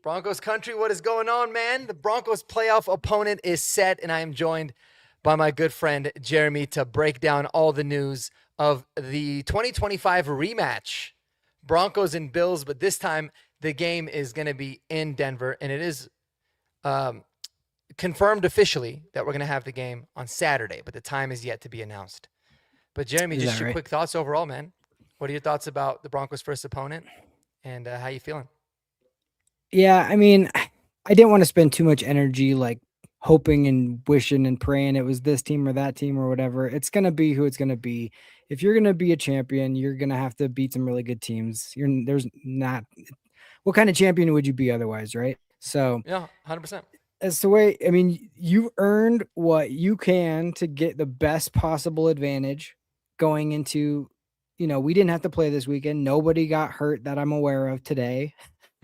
Broncos country, what is going on, man? The Broncos playoff opponent is set, and I am joined by my good friend Jeremy to break down all the news of the 2025 rematch. Broncos and Bills, but this time the game is going to be in Denver, and it is confirmed officially that we're going to have the game on Saturday, but the time is yet to be announced. But Jeremy, Is just that your right? quick thoughts overall, man. What are your thoughts about the Broncos' first opponent, and how you feeling? Yeah, I mean, I didn't want to spend too much energy like hoping and wishing and praying it was this team or that team or whatever. It's gonna be who it's gonna be. If you're gonna be a champion, you're gonna have to beat some really good teams. There's not what kind of champion would you be otherwise, right? So Yeah, 100%. that's the way. I mean, you earned what you can to get the best possible advantage going into. We didn't have to play this weekend. Nobody got hurt that I'm aware of today,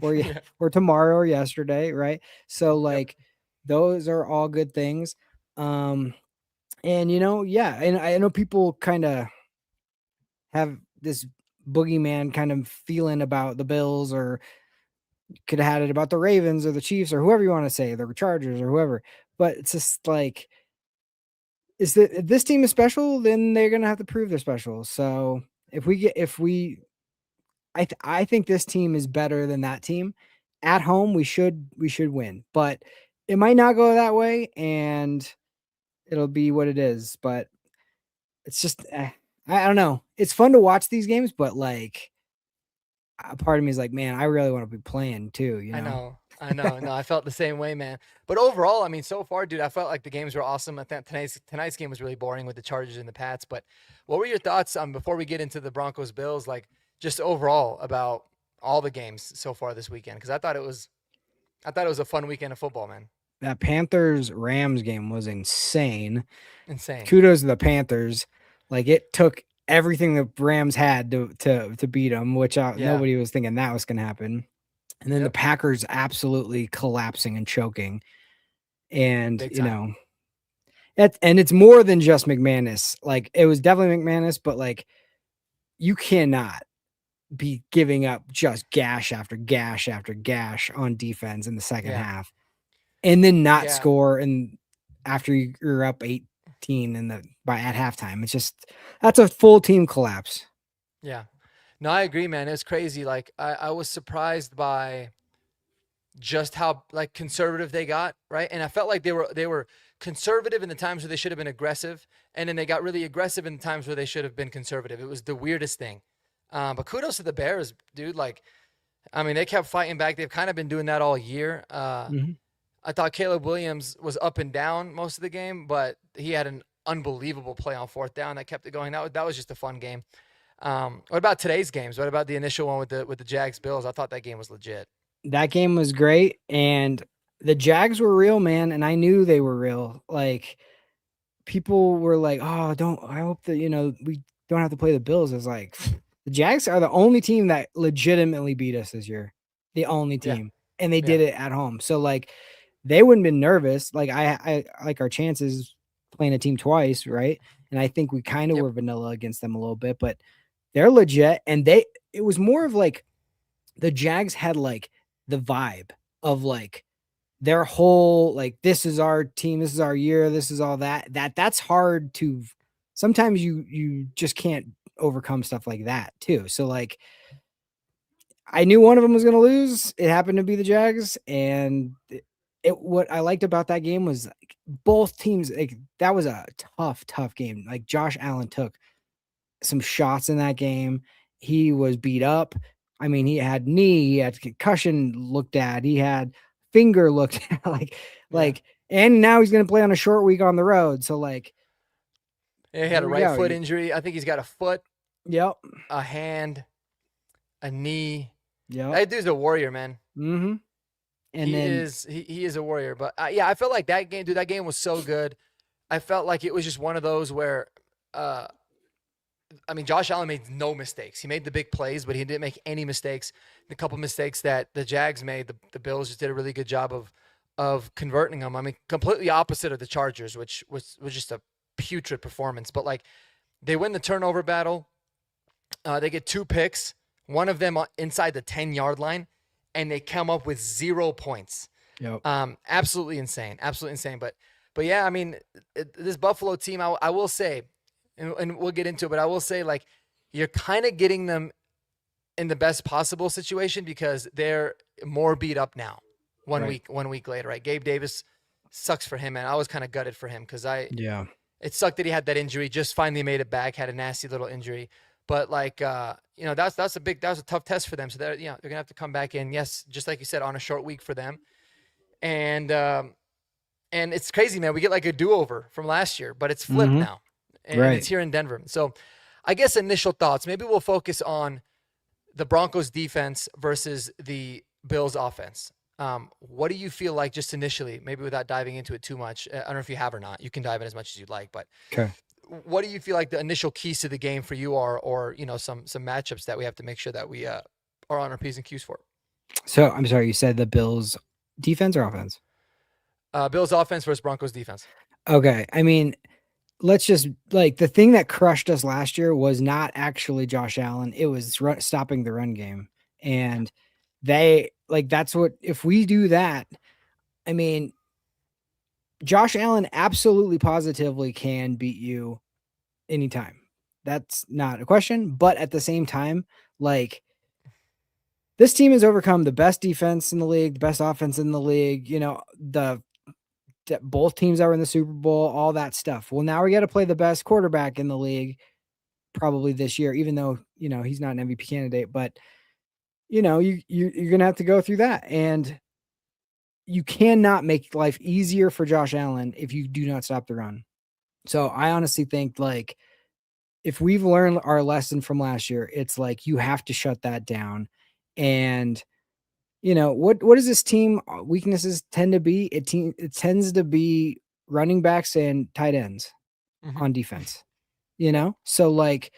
or Yeah. or tomorrow or yesterday, right? So Yep. like, those are all good things. Um, and yeah, and I know people kind of have this boogeyman kind of feeling about the Bills, or could have had it about the Ravens or the Chiefs or whoever you want to say, the Chargers or whoever. But it's just like, if this team is special, then they're gonna have to prove they're special. So I think this team is better than that team. At home, we should win, but it might not go that way, and it'll be what it is. But it's just, I don't know. It's fun to watch these games, but like, a part of me is like, man, I really want to be playing too. I know. I know. No, I felt the same way, man. But overall, I mean, so far, dude, I felt like the games were awesome. I think tonight's game was really boring with the Chargers and the Pats. But what were your thoughts before we get into the Broncos Bills, like just overall about all the games so far this weekend? Because I thought it was a fun weekend of football, man. That Panthers Rams game was insane. Insane. Kudos to the Panthers. Like, it took everything the Rams had to beat them, which Yeah. nobody was thinking that was going to happen. And then the Yep. Packers absolutely collapsing and choking. And Big time. and it's more than just McManus. Like, it was definitely McManus, but like, you cannot be giving up just gash after gash after gash on defense in the second Yeah. half, and then not Yeah. score and after you're up 18 at halftime. It's just, that's a full team collapse. Yeah. No, I agree, man. It was crazy. Like I was surprised by just how like conservative they got, right? And I felt like they were conservative in the times where they should have been aggressive, and then they got really aggressive in the times where they should have been conservative. It was the weirdest thing. But kudos to the Bears, dude. Like, I mean, they kept fighting back. They've kind of been doing that all year. Mhm. I thought Caleb Williams was up and down most of the game, but he had an unbelievable play on fourth down that kept it going. That was just a fun game. What about today's games? What about the initial one with the Jags Bills? I thought that game was legit. That game was great, and the Jags were real, man, and I knew they were real. Like, people were like, "Oh, don't I hope that, we don't have to play the Bills." It's like, the Jags are the only team that legitimately beat us this year. The only Yeah, team, and they yeah, did it at home. So, like, they wouldn't been nervous. Like, I like our chances playing a team twice, right? And I think we kind of yep, were vanilla against them a little bit, but they're legit, and it was more of like, the Jags had like the vibe of like their whole, like, this is our team, this is our year, this is all that's hard to, sometimes you just can't overcome stuff like that too. So like, I knew one of them was going to lose. It happened to be the Jags, and what I liked about that game was, like, both teams, like, that was a tough game. Like, Josh Allen took some shots in that game. He was beat up. I mean, he had knee, he had concussion looked at, he had finger looked at, yeah. and now he's going to play on a short week on the road. So like, Yeah, he had here a we right go. foot injury. I think he's got a foot, Yep. a hand, a knee. Yep. That dude's a warrior, man. Mm-hmm. And He then, is he is a warrior. But yeah, I felt like that game, dude. That game was so good. I felt like it was just one of those where, uh, I mean, Josh Allen made no mistakes. He made the big plays, but he didn't make any mistakes. The couple mistakes that the Jags made, the Bills just did a really good job of converting them. I mean, completely opposite of the Chargers, which was just a putrid performance. But like, they win the turnover battle. They get two picks, one of them inside the 10-yard line, and they come up with 0 points. Yep. Absolutely insane. Absolutely insane. But yeah, I mean, this Buffalo team, I will say, and we'll get into it, but I will say, like, you're kind of getting them in the best possible situation because they're more beat up now. One week later, right? Gabe Davis sucks for him, man. I was kind of gutted for him because it sucked that he had that injury. Just finally made it back. Had a nasty little injury, but like that was a tough test for them. So they're gonna have to come back in. Yes, just like you said, on a short week for them, and it's crazy, man. We get like a do-over from last year, but it's flipped now, and it's here in Denver. So I guess initial thoughts. Maybe we'll focus on the Broncos defense versus the Bills offense. What do you feel like just initially, maybe without diving into it too much? I don't know if you have or not. You can dive in as much as you'd like, but what do you feel like the initial keys to the game for you are, or some matchups that we have to make sure that we are on our P's and Q's for? So I'm sorry, you said the Bills defense or offense? Bills offense versus Broncos defense. Okay. I mean, let's just like the thing that crushed us last year was not actually Josh Allen. It was stopping the run game. And that's what, if we do that, I mean, Josh Allen absolutely positively can beat you anytime. That's not a question. But at the same time, like, this team has overcome the best defense in the league, the best offense in the league, both teams are in the Super Bowl, all that stuff. Well, now we got to play the best quarterback in the league probably this year, even though, he's not an MVP candidate, but you're going to have to go through that. And you cannot make life easier for Josh Allen if you do not stop the run. So I honestly think, like, if we've learned our lesson from last year, it's like, you have to shut that down. And what does this team weaknesses tend to be? It tends to be running backs and tight ends on defense, So, like,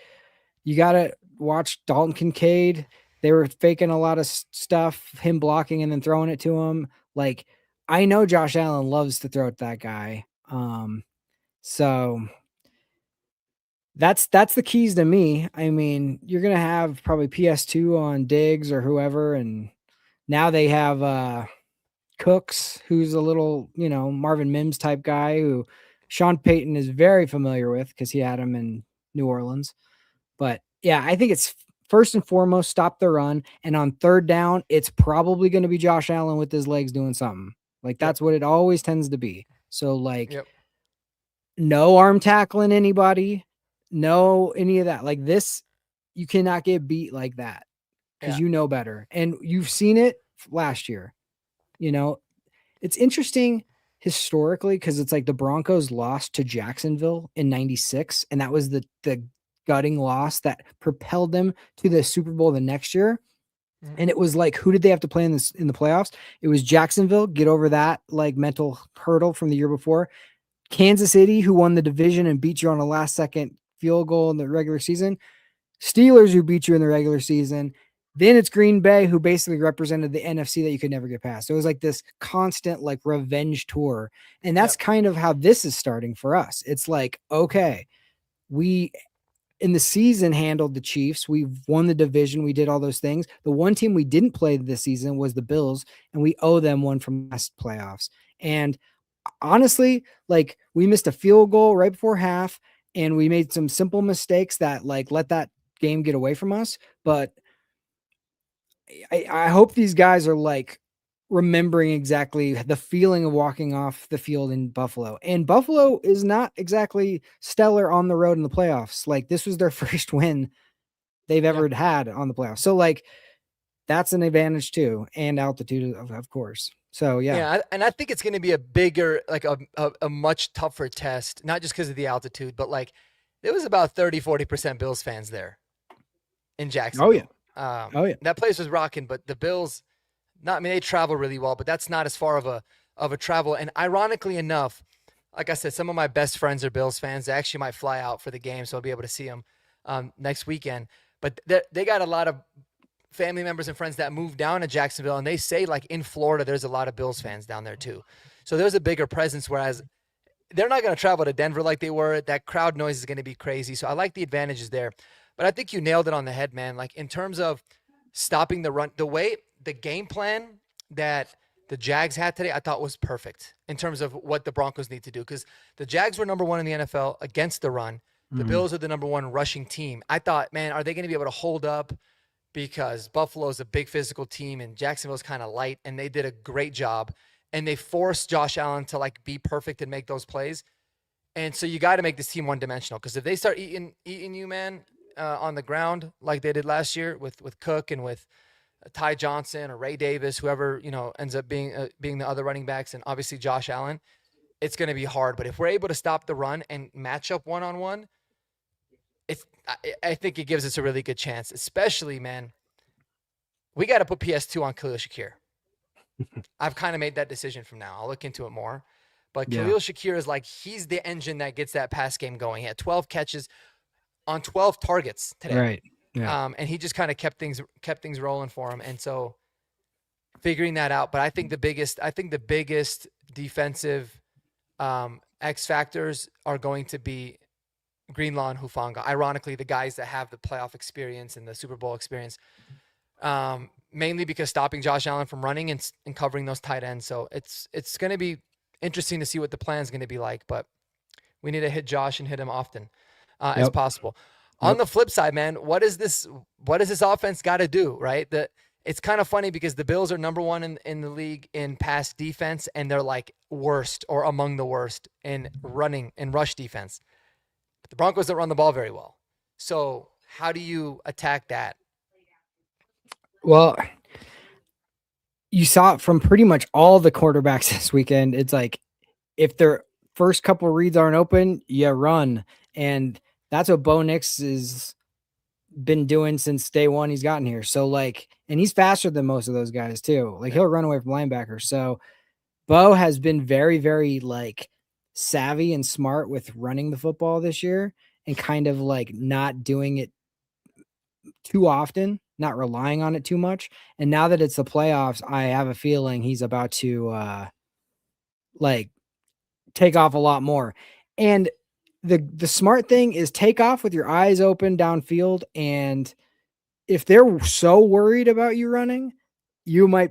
you got to watch Dalton Kincaid. They were faking a lot of stuff, him blocking and then throwing it to him. Like, I know Josh Allen loves to throw at that guy. So that's the keys to me. I mean, you're going to have probably PS2 on Diggs or whoever, and now they have Cooks, who's a little, Marvin Mims type guy who Sean Payton is very familiar with because he had him in New Orleans. But yeah, I think it's first and foremost, stop the run. And on third down, it's probably going to be Josh Allen with his legs doing something. Like, that's what it always tends to be. So, like, no arm tackling anybody, no any of that. Like, this, you cannot get beat like that because you know better. And you've seen it last year. It's interesting historically because it's like the Broncos lost to Jacksonville in '96, and that was the gutting loss that propelled them to the Super Bowl the next year. And it was like, who did they have to play in the playoffs? It was Jacksonville, get over that like mental hurdle from the year before. Kansas City, who won the division and beat you on a last second field goal in the regular season. Steelers, who beat you in the regular season. Then it's Green Bay, who basically represented the NFC that you could never get past. So it was like this constant like revenge tour. And that's kind of how this is starting for us. It's like, okay, we in the season handled the Chiefs. We won the division. We did all those things. The one team we didn't play this season was the Bills, and we owe them one from last playoffs. And honestly, like, we missed a field goal right before half, and we made some simple mistakes that like let that game get away from us. But I hope these guys are like remembering exactly the feeling of walking off the field in Buffalo. And Buffalo is not exactly stellar on the road in the playoffs. Like, this was their first win they've ever had on the playoffs. So, like, that's an advantage too. And altitude, of course. So, yeah. And I think it's going to be a bigger, like a much tougher test, not just because of the altitude, but like there was about 30-40% Bills fans there in Jacksonville. Oh, yeah. That place was rocking, but the Bills, they travel really well, but that's not as far of a travel. And ironically enough, like I said, some of my best friends are Bills fans. They actually might fly out for the game, so I'll be able to see them next weekend. But they got a lot of family members and friends that moved down to Jacksonville, and they say, like, in Florida, there's a lot of Bills fans down there too. So there's a bigger presence, whereas they're not going to travel to Denver like they were. That crowd noise is going to be crazy. So I like the advantages there. But I think you nailed it on the head, man. Like, in terms of stopping the run, the way the game plan that the Jags had today, I thought was perfect in terms of what the Broncos need to do, because the Jags were number one in the NFL against the run. The Bills are the number one rushing team. I thought, man, are they going to be able to hold up? Because Buffalo's a big physical team and Jacksonville's kind of light, and they did a great job. And they forced Josh Allen to like be perfect and make those plays. And so you got to make this team one-dimensional, because if they start eating you, man, on the ground like they did last year with Cook and with Ty Johnson or Ray Davis, whoever ends up being the other running backs, and obviously Josh Allen, it's going to be hard. But if we're able to stop the run and match up one-on-one, I think it gives us a really good chance. Especially, man, we got to put PS2 on Khalil Shakir. I've kind of made that decision from now. I'll look into it more. But Khalil Shakir is like, he's the engine that gets that pass game going. He had 12 catches on 12 targets today. Right. Yeah. And he just kind of kept things rolling for him. And so figuring that out. But I think the biggest defensive X factors are going to be Greenlaw and Hufanga. Ironically, the guys that have the playoff experience and the Super Bowl experience. Mainly because stopping Josh Allen from running and covering those tight ends. So it's going to be interesting to see what the plan is going to be like, but we need to hit Josh and hit him often as possible. On the flip side, man, what is this offense got to do, right? It's kind of funny because the Bills are number one in the league in pass defense, and they're like worst or among the worst in running and rush defense. But the Broncos don't run the ball very well. So how do you attack that? Well, you saw it from pretty much all the quarterbacks this weekend. It's like, if their first couple reads aren't open, you run. And that's what Bo Nix has been doing since day one he's gotten here. So like, and he's faster than most of those guys too. Like, he'll run away from linebackers. So Bo has been very, very like savvy and smart with running the football this year, and kind of like not doing it too often, not relying on it too much. And now that it's the playoffs, I have a feeling he's about to like take off a lot more. And the smart thing is take off with your eyes open downfield. And if they're so worried about you running, you might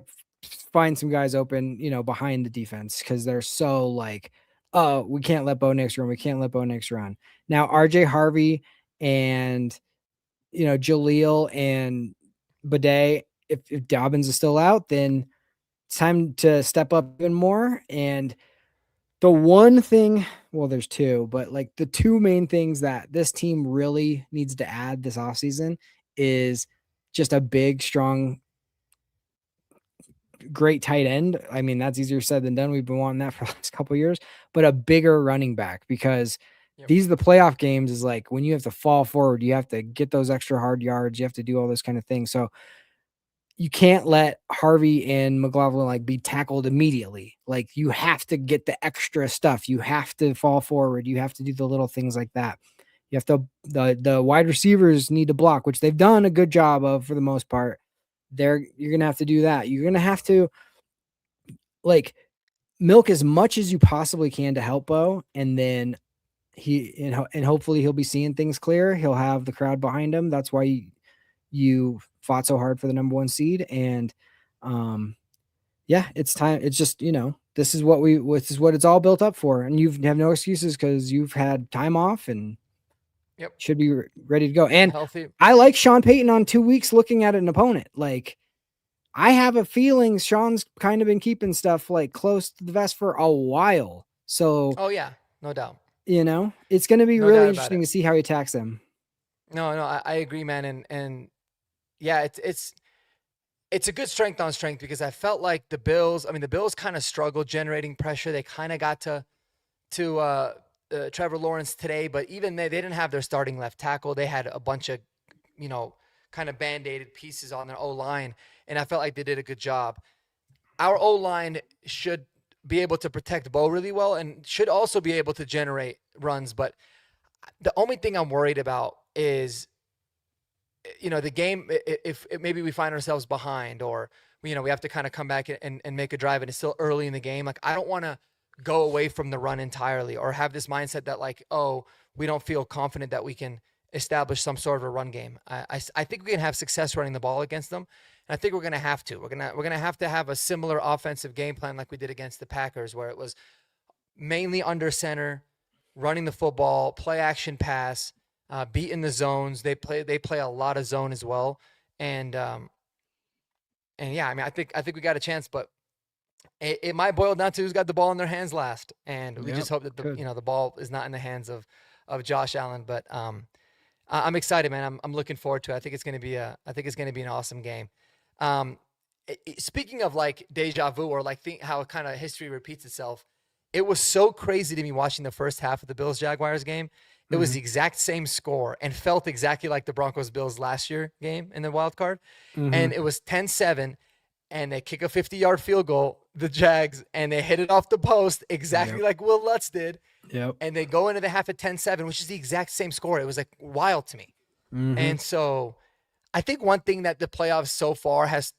find some guys open, behind the defense, because they're so like, oh, we can't let Bo Nix run. We can't let Bo Nix run. Now, RJ Harvey and Jaleel and Bidet, if Dobbins is still out, then it's time to step up even more. And the one thing, well, there's two, but like the two main things that this team really needs to add this offseason is just a big, strong, great tight end. I mean, that's easier said than done. We've been wanting that for the last couple of years, but a bigger running back, because these are the playoff games, is like when you have to fall forward, you have to get those extra hard yards. You have to do all this kind of thing. So you can't let Harvey and McLaughlin like be tackled immediately. Like, you have to get the extra stuff. You have to fall forward. You have to do the little things like that. You have to, the wide receivers need to block, which they've done a good job of for the most part. You're going to have to do that. You're going to have to like milk as much as you possibly can to help Bo. And then and hopefully he'll be seeing things clear. He'll have the crowd behind him. That's why you fought so hard for the number one seed. And it's time. It's just, this is what it's all built up for. And you have no excuses, because you've had time off and should be ready to go. And healthy. I like Sean Payton on 2 weeks looking at an opponent. Like, I have a feeling Sean's kind of been keeping stuff like close to the vest for a while. So, oh yeah, no doubt. It's going to be really interesting to see how he attacks them. No, I agree, man. And yeah, it's a good strength on strength, because I felt like the Bills kind of struggled generating pressure. They kind of got to Trevor Lawrence today, but even they didn't have their starting left tackle. They had a bunch of, kind of band-aided pieces on their O-line, and I felt like they did a good job. Our O-line should be able to protect Bo really well, and should also be able to generate runs. But the only thing I'm worried about is, the game, if maybe we find ourselves behind, or, we have to kind of come back and make a drive, and it's still early in the game. Like, I don't want to go away from the run entirely, or have this mindset that like, oh, we don't feel confident that we can establish some sort of a run game. I think we can have success running the ball against them. And I think we're gonna have to. We're gonna have to have a similar offensive game plan like we did against the Packers, where it was mainly under center, running the football, play action pass, beating the zones. They play a lot of zone as well, and yeah, I mean, I think we got a chance, but it might boil down to who's got the ball in their hands last, and we just hope that the ball is not in the hands of Josh Allen. But I'm excited, man. I'm looking forward to it. I think it's gonna be an awesome game. Um, Speaking of like deja vu or like how kind of history repeats itself, it was so crazy to me watching the first half of the Bills Jaguars game. It was the exact same score and felt exactly like the Broncos Bills last year game in the wild card. And it was 10-7 and they kick a 50-yard field goal, the Jags, and they hit it off the post exactly like Will Lutz did. Yep. And they go into the half at 10-7, which is the exact same score. It was like wild to me. And so I think one thing that the playoffs so far has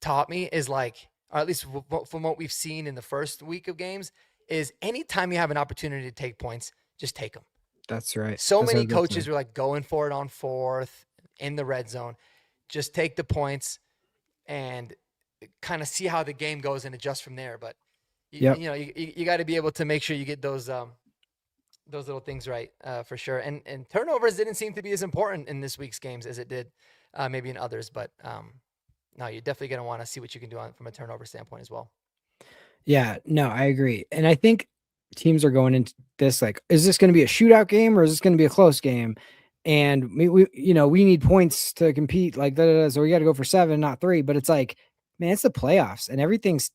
taught me is like, or at least from what we've seen in the first week of games, is anytime you have an opportunity to take points, just take them. That's right. So many coaches were like going for it on fourth in the red zone. Just take the points and kind of see how the game goes and adjust from there. But you got to be able to make sure you get those little things right for sure. And turnovers didn't seem to be as important in this week's games as it did maybe in others. But no, you're definitely going to want to see what you can do from a turnover standpoint as well. Yeah, no, I agree. And I think teams are going into this like, is this going to be a shootout game or is this going to be a close game? And we need points to compete like that. So we got to go for 7, not 3. But it's like, man, it's the playoffs and everything's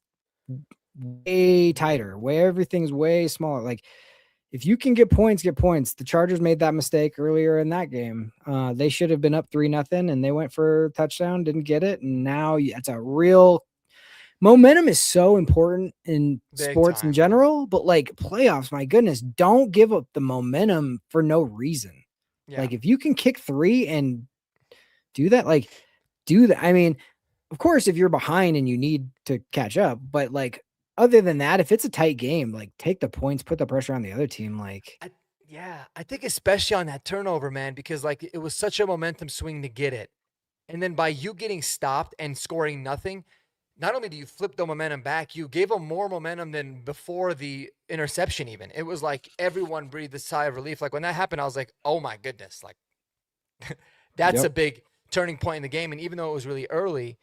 way tighter, where everything's way smaller. Like if you can get points, get points. The Chargers made that mistake earlier in that game. They should have been up 3-0 and they went for a touchdown, didn't get it. And now it's a real momentum is so important in sports in general, but like playoffs, my goodness, don't give up the momentum for no reason. Yeah. Like if you can kick 3 and do that, like do that. I mean, of course, if you're behind and you need to catch up, but like other than that, if it's a tight game, like take the points, put the pressure on the other team. Like, I think especially on that turnover, man, because like it was such a momentum swing to get it. And then by you getting stopped and scoring nothing, not only do you flip the momentum back, you gave them more momentum than before the interception even. It was like everyone breathed a sigh of relief. Like when that happened, I was like, oh my goodness. Like that's a big turning point in the game. And even though it was really early,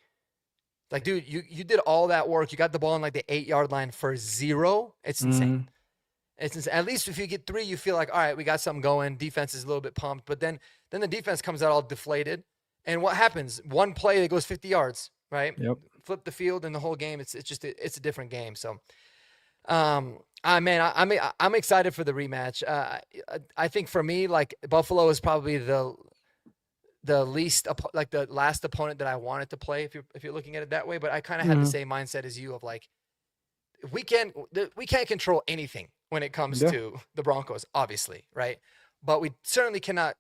like, dude, you did all that work. You got the ball on like the 8-yard line for 0. It's insane. It's insane. At least if you get 3, you feel like, all right, we got something going. Defense is a little bit pumped. But then the defense comes out all deflated. And what happens? One play that goes 50 yards, right? Yep. Flip the field and the whole game. It's a different game. So, man, I'm excited for the rematch. I think for me, like Buffalo is probably the least like the last opponent that I wanted to play if you're looking at it that way. But I kind of had the same mindset as you of like we can't control anything when it comes to the Broncos, obviously, right? But we certainly cannot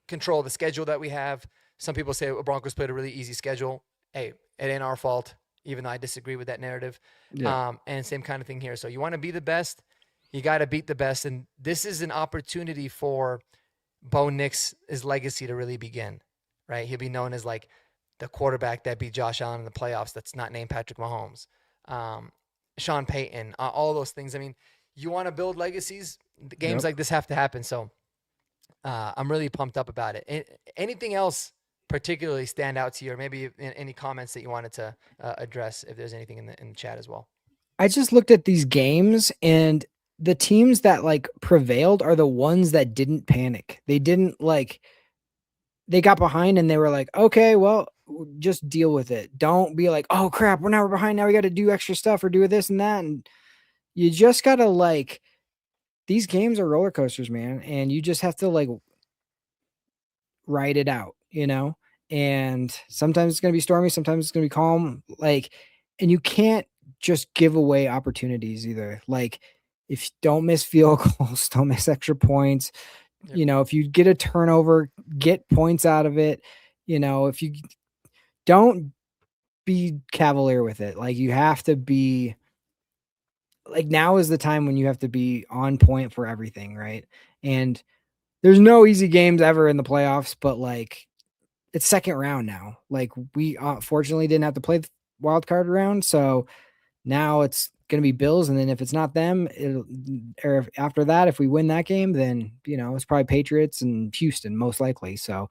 control the schedule that we have. Some people say Broncos played a really easy schedule. Hey, it ain't our fault, even though I disagree with that narrative. Yeah. And same kind of thing here. So you want to be the best, you got to beat the best. And this is an opportunity for Bo Nix' legacy to really begin, right? He'll be known as like the quarterback that beat Josh Allen in the playoffs that's not named Patrick Mahomes. Sean Payton, all those things. I mean, you want to build legacies, games like this have to happen. So I'm really pumped up about it. Anything else particularly stand out to you, or maybe any comments that you wanted to address, if there's anything in the chat as well? I just looked at these games, and the teams that like prevailed are the ones that didn't panic. They didn't like, they got behind and they were like, okay, well, just deal with it. Don't be like, oh crap, we're behind. Now we got to do extra stuff or do this and that. And you just got to like, these games are roller coasters, man. And you just have to like ride it out, you know? And sometimes it's going to be stormy. Sometimes it's going to be calm. Like, and you can't just give away opportunities either. Like if you don't miss field goals, don't miss extra points. Yep. You know, if you get a turnover, get points out of it. You know, if you don't be cavalier with it, like you have to be like, now is the time when you have to be on point for everything. Right. And there's no easy games ever in the playoffs, but like it's second round now. Like we fortunately didn't have to play the wild card round, so now it's going to be Bills, and then if it's not them, or after that, if we win that game, then it's probably Patriots and Houston most likely. So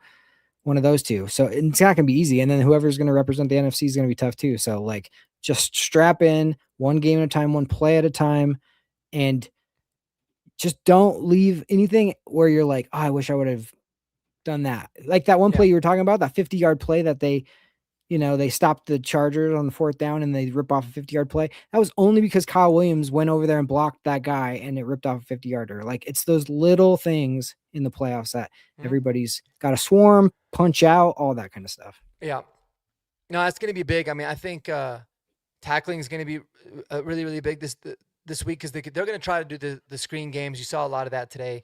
one of those two. So it's not going to be easy, and then whoever's going to represent the NFC is going to be tough too. So like, just strap in, one game at a time, one play at a time, and just don't leave anything where you're like, oh, I wish I would have done that. Like that one Yeah. play you were talking about, that 50-yard play that they stopped the Chargers on the fourth down and they rip off a 50-yard play. That was only because Kyle Williams went over there and blocked that guy and it ripped off a 50-yarder. Like it's those little things in the playoffs that everybody's got to swarm, punch out, all that kind of stuff. Yeah. No, it's going to be big. I mean, I think tackling is going to be really, really big this week because they're going to try to do the screen games. You saw a lot of that today,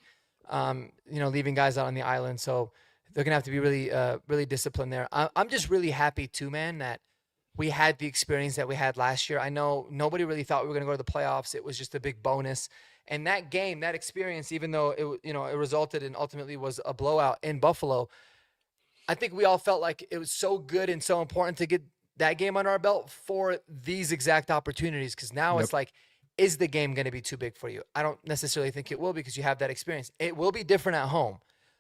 leaving guys out on the island. So they're going to have to be really, really disciplined there. I'm just really happy too, man, that we had the experience that we had last year. I know nobody really thought we were going to go to the playoffs. It was just a big bonus. And that game, that experience, even though it resulted in ultimately was a blowout in Buffalo, I think we all felt like it was so good and so important to get that game on our belt for these exact opportunities. Because now it's like, is the game going to be too big for you? I don't necessarily think it will because you have that experience. It will be different at home,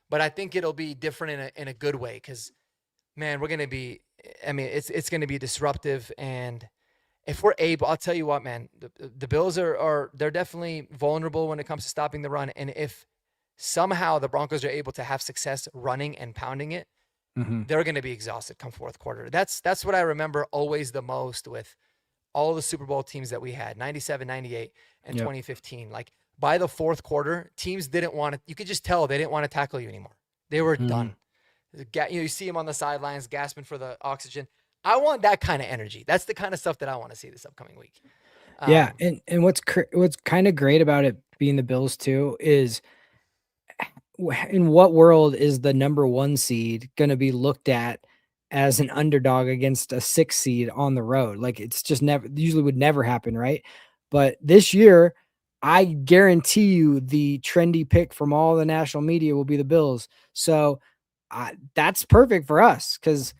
but I think it'll be different in a good way because, man, we're going to be – I mean, it's going to be disruptive. And if we're able – I'll tell you what, man, the Bills they're definitely vulnerable when it comes to stopping the run. And if somehow the Broncos are able to have success running and pounding it, they're going to be exhausted come fourth quarter. That's what I remember always the most with all the Super Bowl teams that we had, 97, 98, and 2015. Like by the fourth quarter, teams didn't want to, you could just tell they didn't want to tackle you anymore. They were done. You see them on the sidelines gasping for the oxygen. I want that kind of energy. That's the kind of stuff that I want to see this upcoming week. Yeah. And what's kind of great about it being the Bills too is, in what world is the number 1 seed going to be looked at as an underdog against a 6 seed on the road? Like it's just usually would never happen. Right. But this year, I guarantee you the trendy pick from all the national media will be the Bills. So that's perfect for us because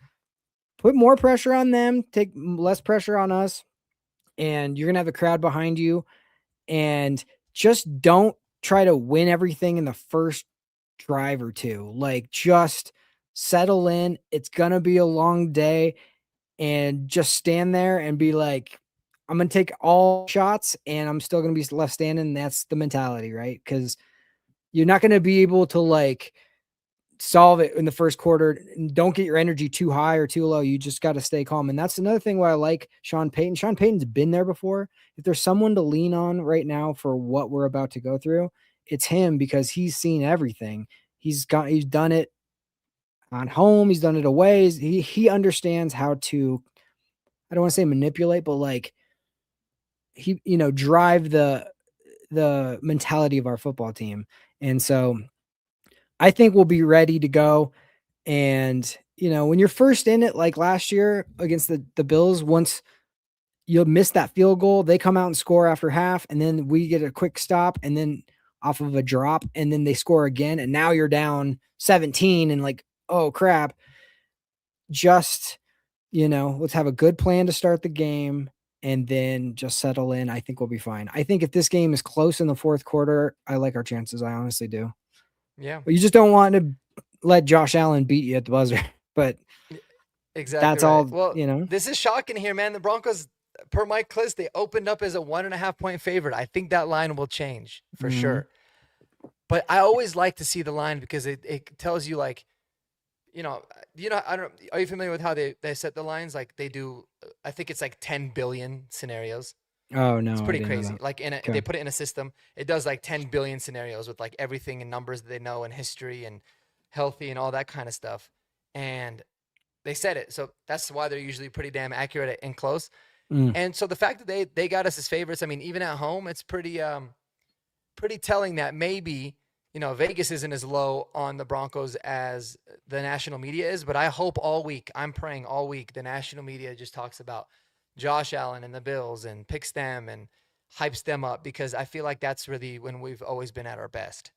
put more pressure on them, take less pressure on us, and you're going to have the crowd behind you. And just don't try to win everything in the first drive or two. Like just settle in. It's gonna be a long day, and just stand there and be like, I'm gonna take all shots and I'm still gonna be left standing. That's the mentality, right? Because you're not gonna be able to like solve it in the first quarter. Don't get your energy too high or too low. You just got to stay calm. And that's another thing why I like Sean Payton. Sean Payton's been there before. If there's someone to lean on right now for what we're about to go through, it's him because he's seen everything. He's done it on home. He's done it away. He understands how to, I don't want to say manipulate, but like he, drive the mentality of our football team. And so I think we'll be ready to go. And, when you're first in it, like last year against the Bills, once you'll miss that field goal, they come out and score after half, and then we get a quick stop and then off of a drop, and then they score again. And now you're down 17 and like, oh crap. Just, let's have a good plan to start the game and then just settle in. I think we'll be fine. I think if this game is close in the fourth quarter, I like our chances. I honestly do. Yeah. But you just don't want to let Josh Allen beat you at the buzzer. But exactly that's right. all, Well, this is shocking here, man. The Broncos, per Mike Klis, they opened up as a 1.5 point favorite. I think that line will change for sure. But I always like to see the line because it tells you like, I don't. Are you familiar with how they set the lines? Like they do, I think it's like 10 billion scenarios. Oh no, It's pretty I didn't know crazy. that. Like Okay. they put it in a system. It does like 10 billion scenarios with like everything and numbers that they know and history and healthy and all that kind of stuff. And they said it. So that's why they're usually pretty damn accurate and close. And so the fact that they got us as favorites, I mean, even at home, it's pretty telling that maybe, Vegas isn't as low on the Broncos as the national media is, but I hope all week, I'm praying all week, the national media just talks about Josh Allen and the Bills and picks them and hypes them up because I feel like that's really when we've always been at our best.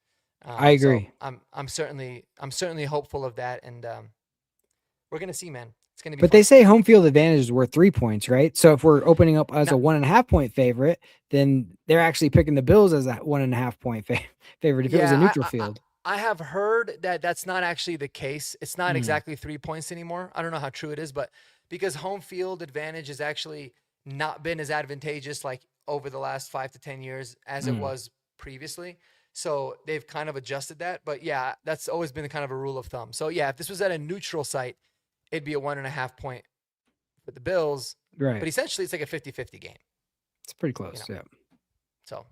I agree. So I'm certainly hopeful of that. And we're gonna see, man. It's gonna be But fun. they say home field advantage is worth 3 points, right? So if we're opening up as No, a 1.5 point favorite, then they're actually picking the Bills as a 1.5 point favorite if it was a yeah, neutral field. I have heard that that's not actually the case. It's not Mm, exactly 3 points anymore. I don't know how true it is, but because home field advantage has actually not been as advantageous like over the last 5 to 10 years as it mm. was previously. So they've kind of adjusted that. But yeah, that's always been kind of a rule of thumb. So yeah, if this was at a neutral site, it'd be a 1.5 point for the Bills. Right. But essentially, it's like a 50-50 game, It's pretty you close. know. Yeah. So,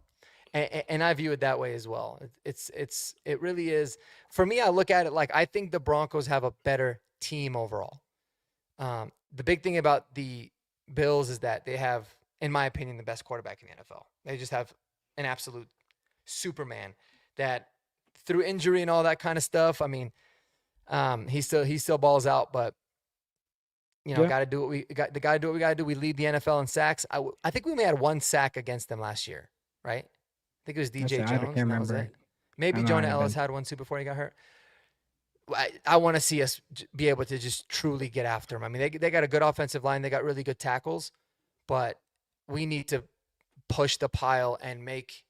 and I view it that way as well. It really is. For me, I look at it like I think the Broncos have a better team overall. The big thing about the Bills is that they have, in my opinion, the best quarterback in the NFL. They just have an absolute Superman that through injury and all that kind of stuff. I mean, he still balls out, but Yeah. got to do what we got. The guy do what we got to do. We lead the NFL in sacks. I think we only had one sack against them last year, right? I think it was That's DJ it. I can't Jones, and that was remember. it. Maybe I Jonah might have Ellis been. had one too before he got hurt. I want to see us be able to just truly get after him. I mean, they got a good offensive line. They got really good tackles, but we need to push the pile and make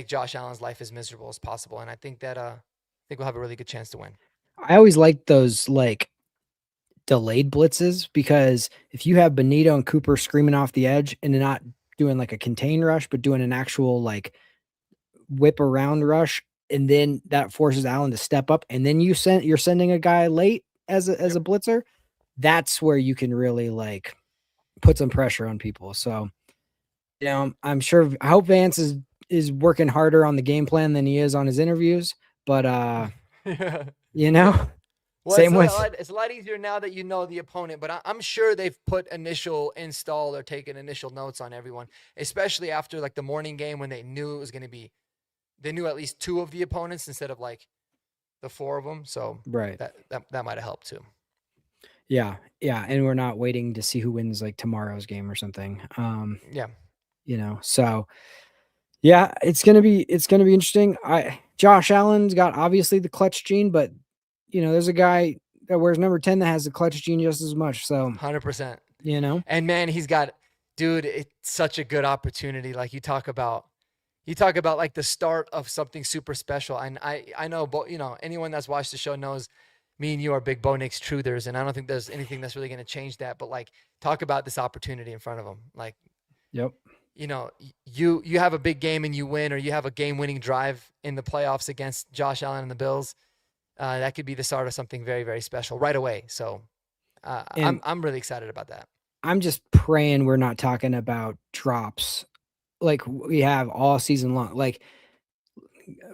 Josh Allen's life as miserable as possible. And I think that I think we'll have a really good chance to win. I always like those like delayed blitzes because if you have Benito and Cooper screaming off the edge and they're not doing like a contain rush, but doing an actual like whip around rush, and then that forces Allen to step up, and then you're sending a guy late as Yep. a blitzer, that's where you can really like put some pressure on people. So, I'm sure I hope Vance is working harder on the game plan than he is on his interviews, but Yeah. you know, Well, same with it's a lot easier now that you know the opponent, but I'm sure they've put initial install or taken initial notes on everyone, especially after like the morning game when they knew it was going to be, they knew at least two of the opponents instead of like the four of them. So right. that might have helped too. Yeah, yeah, and we're not waiting to see who wins like tomorrow's game or something. Yeah. So yeah, it's gonna be interesting. Josh Allen's got obviously the clutch gene, but there's a guy that wears number 10 that has the clutch gene just as much. So, 100%. you know, And man, dude, it's such a good opportunity. Like you talk about like the start of something super special. And I know, anyone that's watched the show knows me and you are big Bo Nix truthers. And I don't think there's anything that's really going to change that. But like, talk about this opportunity in front of them. Like, yep. you have a big game and you win, or you have a game-winning drive in the playoffs against Josh Allen and the Bills. That could be the start of something very, very special right away. So And I'm really excited about that. I'm just praying we're not talking about drops like we have all season long. Like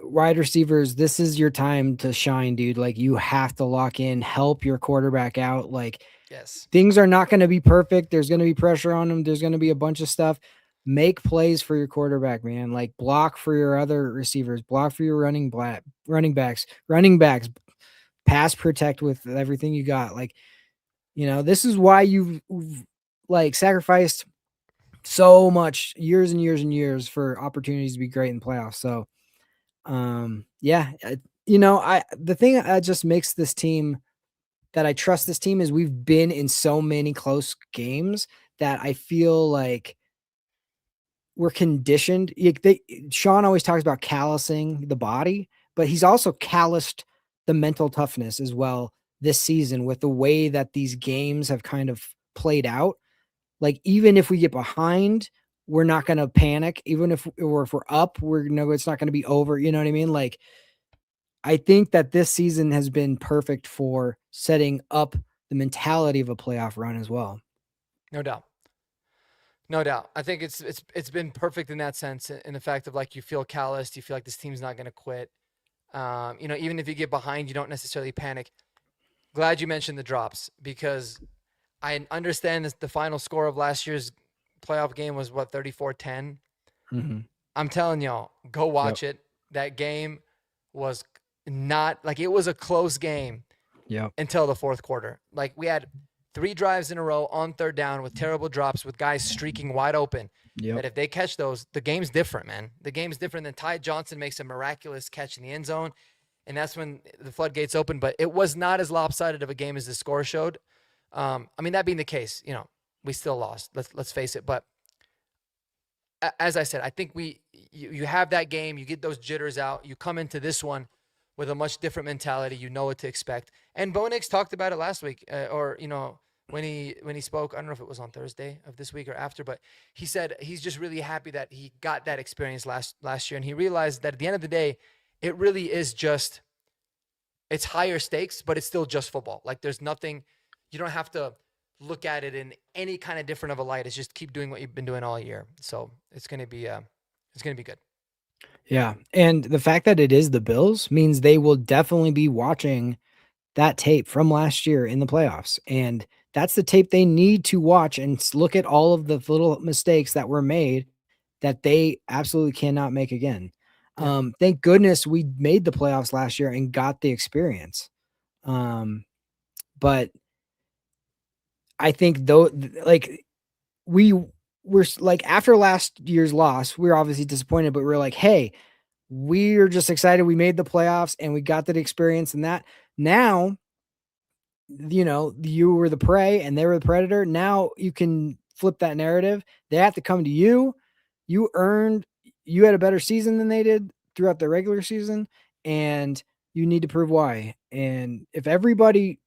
wide receivers, this is your time to shine, dude. Like you have to lock in, help your quarterback out. Like Yes. things are not going to be perfect. There's going to be pressure on them. There's going to be a bunch of stuff. Make plays for your quarterback, man. Like block for your other receivers, block for your running backs, pass protect with everything you got. Like, this is why you've like sacrificed so much years and years and years for opportunities to be great in playoffs. So, yeah, the thing that just makes this team that I trust this team is we've been in so many close games that I feel like we're conditioned. Sean always talks about callousing the body, but he's also calloused the mental toughness as well this season with the way that these games have kind of played out. Like even if we get behind, we're not going to panic. Even if we're up, it's not going to be over. You know what I mean? Like I think that this season has been perfect for setting up the mentality of a playoff run as well. No doubt. No doubt. I think it's been perfect in that sense, in the fact of like you feel calloused, you feel like this team's not going to quit. Even if you get behind, you don't necessarily panic. Glad you mentioned the drops, because I understand the final score of last year's playoff game was what, 34-10. Mm-hmm. I'm telling y'all, go Yep. watch it. That game was not like, it was a close game Yep. until the fourth quarter. Like we had 3 drives in a row on third down with terrible drops with guys streaking wide open. Yep. That if they catch those, the game's different, man. The game's different. Than Ty Johnson makes a miraculous catch in the end zone. and that's when the floodgates open. But it was not as lopsided of a game as the score showed. I mean, that being the case, we still lost. Let's face it. But as I said, I think you have that game, you get those jitters out, you come into this one with a much different mentality. You know what to expect. And Bo Nix talked about it last week, or when he spoke. I don't know if it was on Thursday of this week or after, but he said he's just really happy that he got that experience last year, and he realized that at the end of the day, it really is just it's higher stakes, but it's still just football. Like there's nothing you don't have to look at it in any kind of different of a light. It's just keep doing what you've been doing all year. So it's gonna be good. Yeah. And the fact that it is the Bills means they will definitely be watching that tape from last year in the playoffs. And that's the tape they need to watch and look at all of the little mistakes that were made that they absolutely cannot make again. Yeah. Thank goodness we made the playoffs last year and got the experience. But I think though, like we were like after last year's loss, we were obviously disappointed, but we are like, hey, we're just excited we made the playoffs and we got that experience and that. Now, you were the prey and they were the predator. Now you can flip that narrative. They have to come to you. You had a better season than they did throughout the regular season, and you need to prove why. And if everybody,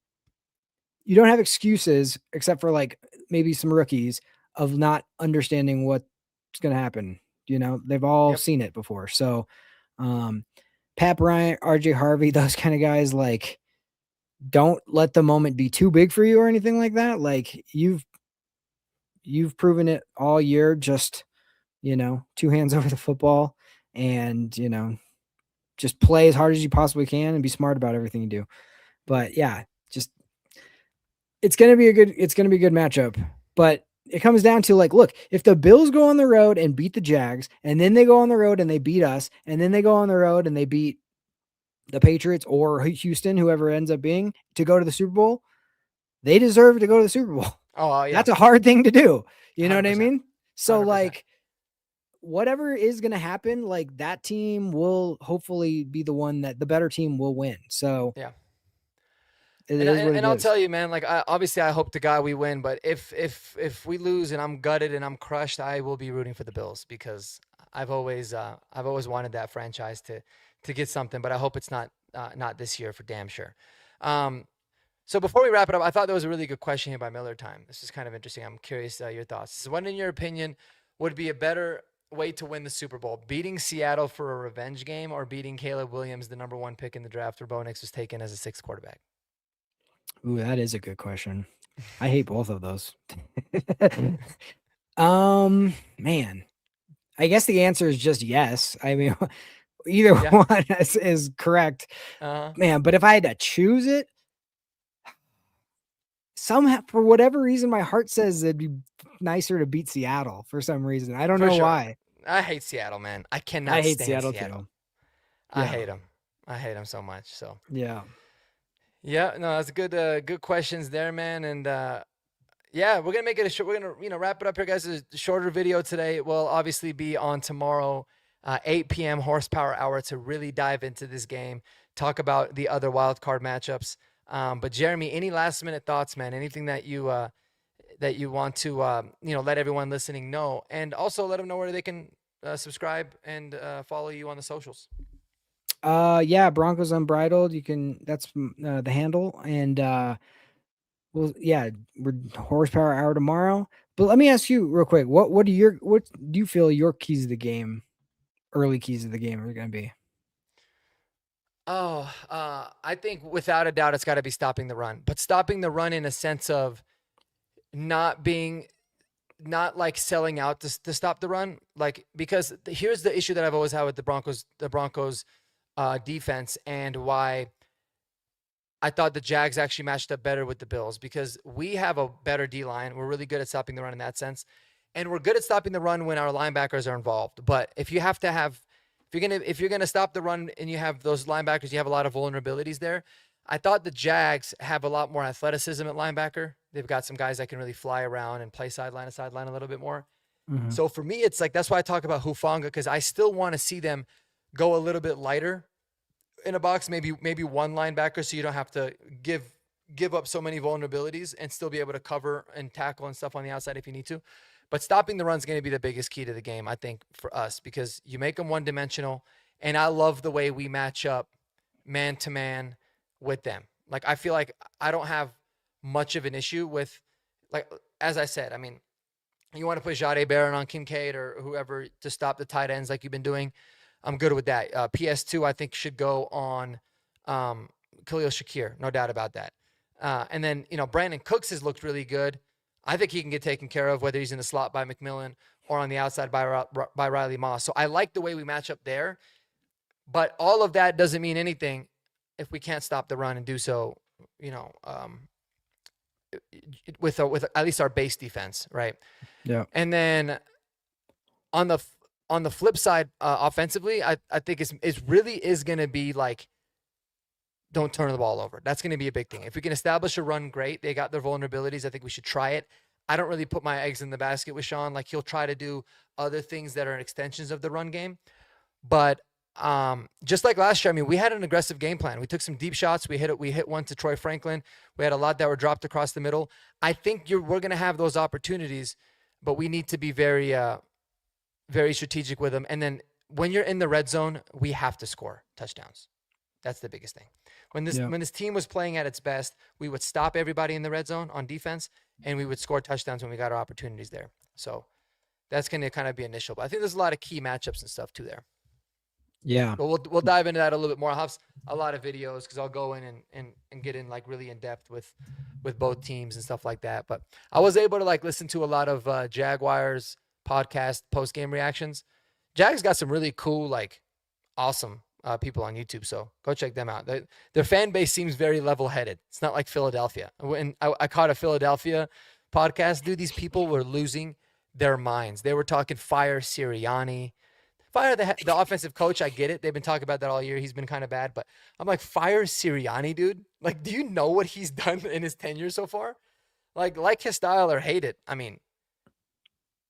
you don't have excuses except for like maybe some rookies of not understanding what's going to happen. They've all seen it before. So, Pat Bryant, RJ Harvey, those kind of guys, like, don't let the moment be too big for you or anything like that. Like you've proven it all year, just, two hands over the football and, just play as hard as you possibly can and be smart about everything you do. But yeah, just, it's going to be a good matchup, but it comes down to like, look, if the Bills go on the road and beat the Jags and then they go on the road and they beat us and then they go on the road and they beat the Patriots or Houston, whoever ends up being, to go to the Super Bowl, they deserve to go to the Super Bowl. Oh, yeah. That's a hard thing to do. You know 100%. What I mean? So 100%. Like whatever is going to happen, like that team will hopefully be the one that the better team will win. So yeah. And I'll tell you, man, like obviously I hope to God we win, but if we lose and I'm gutted and I'm crushed, I will be rooting for the Bills because I've always wanted that franchise to get something, but I hope it's not this year for damn sure. So before we wrap it up, I thought there was a really good question here by Miller Time. This is kind of interesting. I'm curious your thoughts. So what, in your opinion, would be a better way to win the Super Bowl? Beating Seattle for a revenge game or beating Caleb Williams, the number 1 pick in the draft where Bo Nix was taken as a 6th quarterback? Ooh, that is a good question. I hate both of those. Man, I guess the answer is just yes. I mean, either one is correct, man. But if I had to choose it, somehow, for whatever reason, my heart says it'd be nicer to beat Seattle for some reason. I don't know why. I hate Seattle, man. I cannot stand Seattle. Too. I hate them. I hate them so much. So yeah, no, that's good questions there, man. And we're gonna make it we're gonna wrap it up here, guys. A shorter video today. It will obviously be on tomorrow, 8 p.m. horsepower hour to really dive into this game, talk about the other wild card matchups. But Jeremy, any last minute thoughts, man? Anything that you want to let everyone listening know, and also let them know where they can subscribe and follow you on the socials. Broncos Unbridled. You can. That's the handle, and we're horsepower hour tomorrow. But let me ask you real quick. What do you feel your keys of the game, early keys of the game, are going to be? I think without a doubt it's got to be stopping the run, but stopping the run in a sense of not like selling out to stop the run. Like, because here's the issue that I've always had with the Broncos defense, and why I thought the Jags actually matched up better with the Bills, because we have a better D-line. We're really good at stopping the run in that sense. And we're good at stopping the run when our linebackers are involved. But if you're gonna stop the run and you have those linebackers, you have a lot of vulnerabilities there. I thought the Jags have a lot more athleticism at linebacker. They've got some guys that can really fly around and play sideline to sideline a little bit more. Mm-hmm. So for me, it's like, that's why I talk about Hufanga, because I still want to see them go a little bit lighter in a box, maybe one linebacker, so you don't have to give up so many vulnerabilities and still be able to cover and tackle and stuff on the outside if you need to. But stopping the run is going to be the biggest key to the game, I think, for us, because you make them one dimensional. And I love the way we match up man to man with them. Like, I feel like I don't have much of an issue with, like, as I said, I mean, you want to put Jade Barron on Kincaid or whoever to stop the tight ends like you've been doing, I'm good with that. PS2, I think, should go on Khalil Shakir, no doubt about that. And then, Brandon Cooks has looked really good. I think he can get taken care of, whether he's in the slot by McMillan or on the outside by Riley Moss. So I like the way we match up there. But all of that doesn't mean anything if we can't stop the run and do so, with at least our base defense, right? Yeah. And then on the flip side, offensively, I think it really is going to be like, don't turn the ball over. That's going to be a big thing. If we can establish a run, great. They got their vulnerabilities. I think we should try it. I don't really put my eggs in the basket with Sean. Like, he'll try to do other things that are extensions of the run game. But just like last year, I mean, we had an aggressive game plan. We took some deep shots. We hit one to Troy Franklin. We had a lot that were dropped across the middle. I think we're going to have those opportunities, but we need to be very, very strategic with them. And then when you're in the red zone, we have to score touchdowns. That's the biggest thing. When this team was playing at its best, we would stop everybody in the red zone on defense, and we would score touchdowns when we got our opportunities there. So that's going to kind of be initial. But I think there's a lot of key matchups and stuff too there. Yeah. But we'll dive into that a little bit more. I'll have a lot of videos because I'll go in and get in like really in depth with both teams and stuff like that. But I was able to like listen to a lot of Jaguars podcast post game reactions. Jags got some really cool, like awesome people on YouTube, so go check them out. Their fan base seems very level headed. It's not like Philadelphia. When I caught a Philadelphia podcast, dude, these people were losing their minds. They were talking fire Sirianni. Fire the offensive coach. I get it. They've been talking about that all year. He's been kind of bad, but I'm like, fire Sirianni, dude. Like, do you know what he's done in his tenure so far? Like his style or hate it. I mean,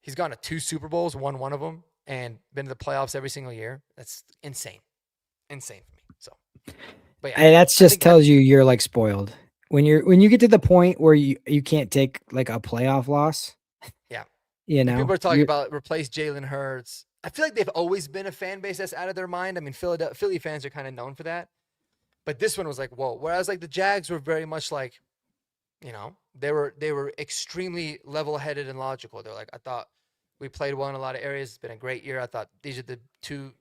he's gone to 2 Super Bowls, won one of them, and been to the playoffs every single year. That's insane for me. So, but yeah, and that's just tells you you're like spoiled when you get to the point where you can't take like a playoff loss. Yeah, people are talking about replace Jalen Hurts. I feel like they've always been a fan base that's out of their mind. I mean, Philly fans are kind of known for that. But this one was like, whoa. Whereas like the Jags were very much like, they were extremely level-headed and logical. They're like, I thought we played well in a lot of areas. It's been a great year. I thought these are the 2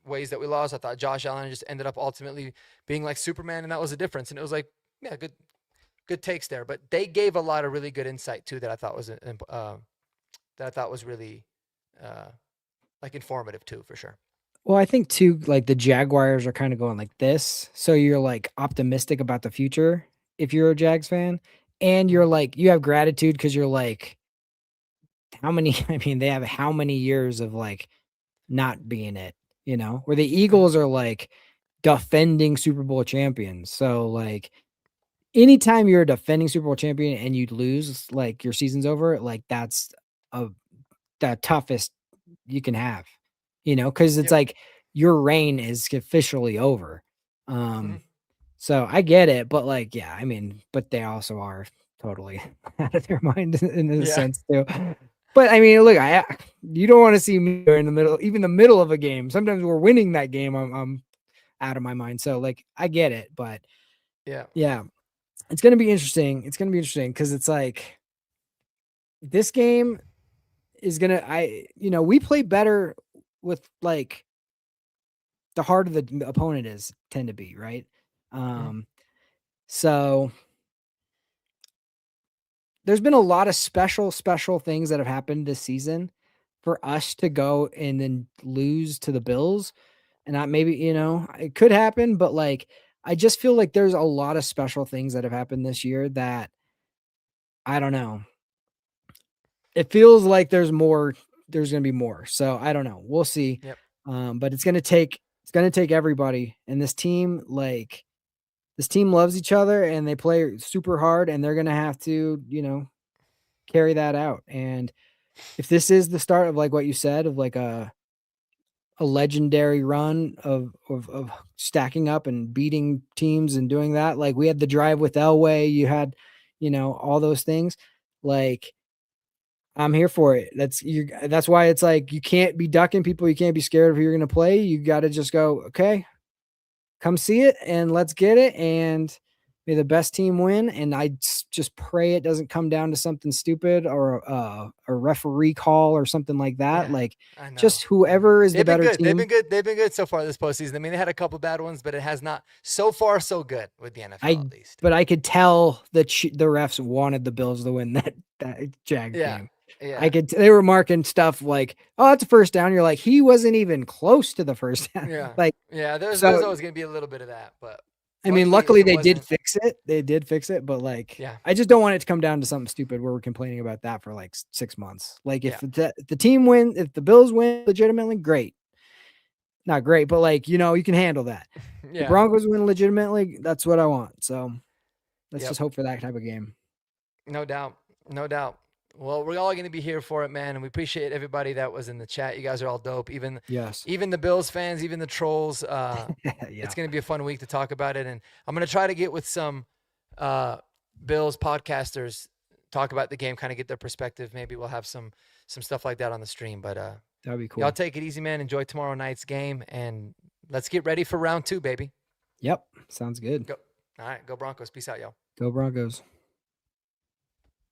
ways that we lost. I thought Josh Allen just ended up ultimately being like Superman, and that was the difference. And it was like, yeah, good takes there. But they gave a lot of really good insight too that I thought was really like informative too, for sure. Well, I think too, like the Jaguars are kind of going like this. So you're like optimistic about the future if you're a Jags fan. And you're like, you have gratitude because you're like, I mean, they have how many years of like not being it, where the Eagles are like defending Super Bowl champions. So like anytime you're a defending Super Bowl champion and you lose, like your season's over, like that's the toughest you can have, because it's like your reign is officially over. So I get it, but like, yeah, I mean, but they also are totally out of their mind in a sense too. But I mean, look, you don't want to see me in the middle, even the middle of a game. Sometimes we're winning that game. I'm out of my mind. So like, I get it, but yeah, it's going to be interesting. It's going to be interesting because it's like this game is going to, we play better with like the harder the opponent tend to be, right? So there's been a lot of special things that have happened this season for us to go and then lose to the Bills. And maybe, it could happen, but like, I just feel like there's a lot of special things that have happened this year that I don't know. It feels like there's going to be more. So I don't know. We'll see. Yep. But it's going to take everybody, and this team loves each other and they play super hard, and they're going to have to, carry that out. And if this is the start of like what you said, of like a a legendary run of stacking up and beating teams and doing that. Like we had the drive with Elway, you had, all those things. Like I'm here for it. That's why it's like you can't be ducking people. You can't be scared of who you're going to play. You got to just go, okay, come see it and let's get it. And may the best team win. And I just pray it doesn't come down to something stupid or a referee call or something like that. Yeah, like I know. just whoever is the They've been better good. team. They've been good. They've been good so far this postseason. I mean, they had a couple bad ones, but it has not so far so good with the NFL at least. But I could tell that the refs wanted the Bills to win that Jags game. Yeah. They were marking stuff like, oh, it's a first down. You're like, he wasn't even close to the first down. Yeah. There's always going to be a little bit of that, but I mean, luckily they did fix it. They did fix it, but I just don't want it to come down to something stupid where we're complaining about that for like 6 months. Like if the team win, if the Bills win legitimately, great. Not great, but you can handle that. The Broncos win legitimately, that's what I want. So let's just hope for that type of game. No doubt. Well, we're all going to be here for it, man, and we appreciate everybody that was in the chat. You guys are all dope. Even the Bills fans, even the trolls. It's going to be a fun week to talk about it, and I'm going to try to get with some Bills podcasters, talk about the game, kind of get their perspective. Maybe we'll have some stuff like that on the stream. But that'd be cool. Y'all take it easy, man. Enjoy tomorrow night's game, and let's get ready for round 2, baby. Yep, sounds good. Go. All right, go Broncos. Peace out, y'all. Go Broncos.